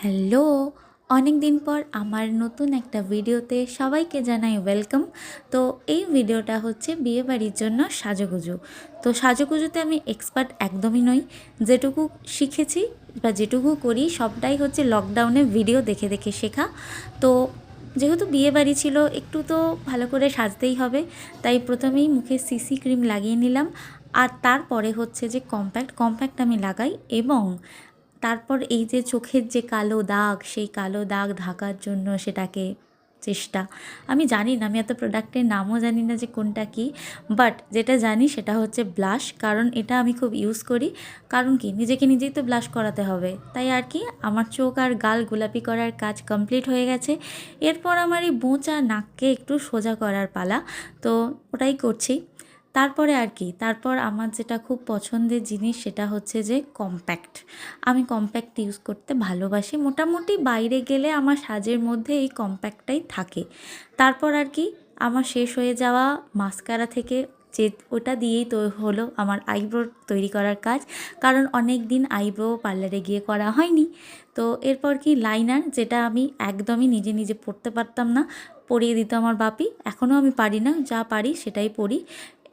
Hello, অনেক দিন পর আমার নতুন একটা ভিডিওতে সবাইকে জানাই ওয়েলকাম। তো এই ভিডিওটা হচ্ছে বিয়েবাড়ির জন্য সাজুগুজু। তো সাজুগুজুতে আমি এক্সপার্ট একদমই নই। যেটুকু শিখেছি বা যেটুকু করি সবটাই হচ্ছে লকডাউনে ভিডিও দেখে দেখে শেখা। তো যেহেতু বিয়েবাড়ি ছিল একটু তো ভালো করে সাজতেই হবে, তাই প্রথমেই মুখে সিসি ক্রিম লাগিয়ে নিলাম। আর তারপরে হচ্ছে যে কম্প্যাক্ট আমি লাগাই, এবং তারপর এই যে চোখের যে কালো দাগ, সেই কালো দাগ ঢাকার জন্য সেটাকে চেষ্টা, আমি জানি না, আমি এত প্রোডাক্টের নামও জানি না যে কোনটা কী, বাট যেটা জানি সেটা হচ্ছে ব্লাশ। কারণ এটা আমি খুব ইউজ করি। কারণ কি, নিজেকে নিজেই তো ব্লাশ করাতে হবে, তাই আর কি। আমার চোখ আর গাল গোলাপি করার কাজ কমপ্লিট হয়ে গেছে। এরপর আমার এই বোঁচা নাককে একটু সোজা করার পালা, তো ওটাই করছি। তারপরে আর কি, তারপর আমার যেটা খুব পছন্দের জিনিস সেটা হচ্ছে যে কম্প্যাক্ট। আমি কম্প্যাক্ট ইউজ করতে ভালোবাসি। মোটামুটি বাইরে গেলে আমার সাজের মধ্যে এই কম্প্যাক্টটাই থাকে। তারপর আর কি, আমার শেষ হয়ে যাওয়া মাস্কারা থেকে যে ওটা দিয়েই তো হলো আমার আইব্রো তৈরি করার কাজ। কারণ অনেক দিন আইব্রো পার্লারে গিয়ে করা হয়নি। তো এরপর কি লাইনার, যেটা আমি একদমই নিজে নিজে পরতে পারতাম না, পরিয়ে দিত আমার বাপি। এখনও আমি পারি না, যা পারি সেটাই পরি।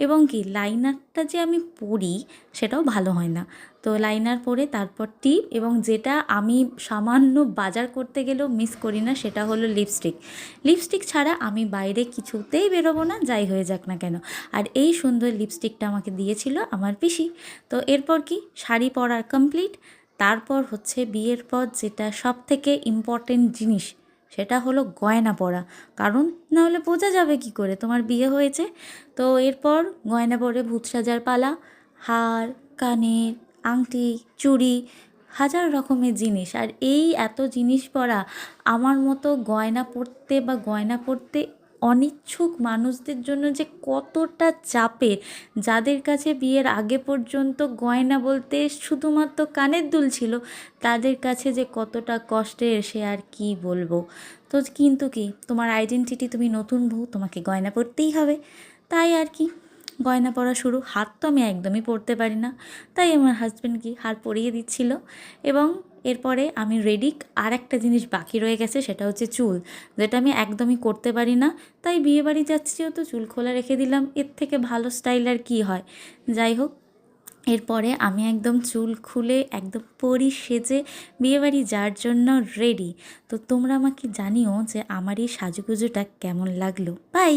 এবং কি লাইনারটা যে আমি পরি সেটাও ভালো হয় না। তো লাইনার পরে তারপর টিপ, এবং যেটা আমি সামান্য বাজার করতে গেলেও মিস করি না সেটা হলো লিপস্টিক। লিপস্টিক ছাড়া আমি বাইরে কিছুতেই বেরোবো না, যাই হয়ে যাক না কেন। আর এই সুন্দর লিপস্টিকটা আমাকে দিয়েছিল আমার পিসি। তো এরপর কি শাড়ি পরা কমপ্লিট। তারপর হচ্ছে বিয়ের পর যেটা সব থেকে ইম্পর্টেন্ট জিনিস, সেটা হলো গয়না পরা। কারণ না হলে বোঝা যাবে কি করে তোমার বিয়ে হয়েছে। তো এরপর গয়না পরে ভূত সাজার পালা। হার, কানের, আংটি, চুড়ি, হাজার রকমের জিনিস। আর এই এত জিনিস পরা আমার মতো গয়না পরতে বা গয়না পরতে অনিচ্ছুক মানুষদের জন্য যে কতটা চাপের, যাদের কাছে বিয়ের আগে পর্যন্ত গয়না বলতে শুধুমাত্র কানের দুল ছিল, তাদের কাছে যে কতটা কষ্টের সে আর কি বলবো। তো কিন্তু কি, তোমার আইডেন্টিটি, তুমি নতুন বউ, তোমাকে গয়না পরতেই হবে। তাই আর কি, গয়না পরা শুরু। হাত তো আমি একদমই পরতে পারি না, তাই আমার হাজব্যান্ড কি হার পরিয়ে দিচ্ছিল। এবং এরপরে আমি রেডি। আর একটা জিনিস বাকি রয়ে গেছে, সেটা হচ্ছে চুল, যেটা আমি একদমই করতে পারি না। তাই বিয়েবাড়ি যাচ্ছি তো চুল খোলা রেখে দিলাম, এর থেকে ভালো স্টাইল আর কী হয়। যাই হোক, এরপরে আমি একদম চুল খুলে একদম পরি সেজে বিয়েবাড়ি যাওয়ার জন্য রেডি। তো তোমরা আমাকে জানিও যে আমার এই সাজুগুজুটা কেমন লাগলো। বাই।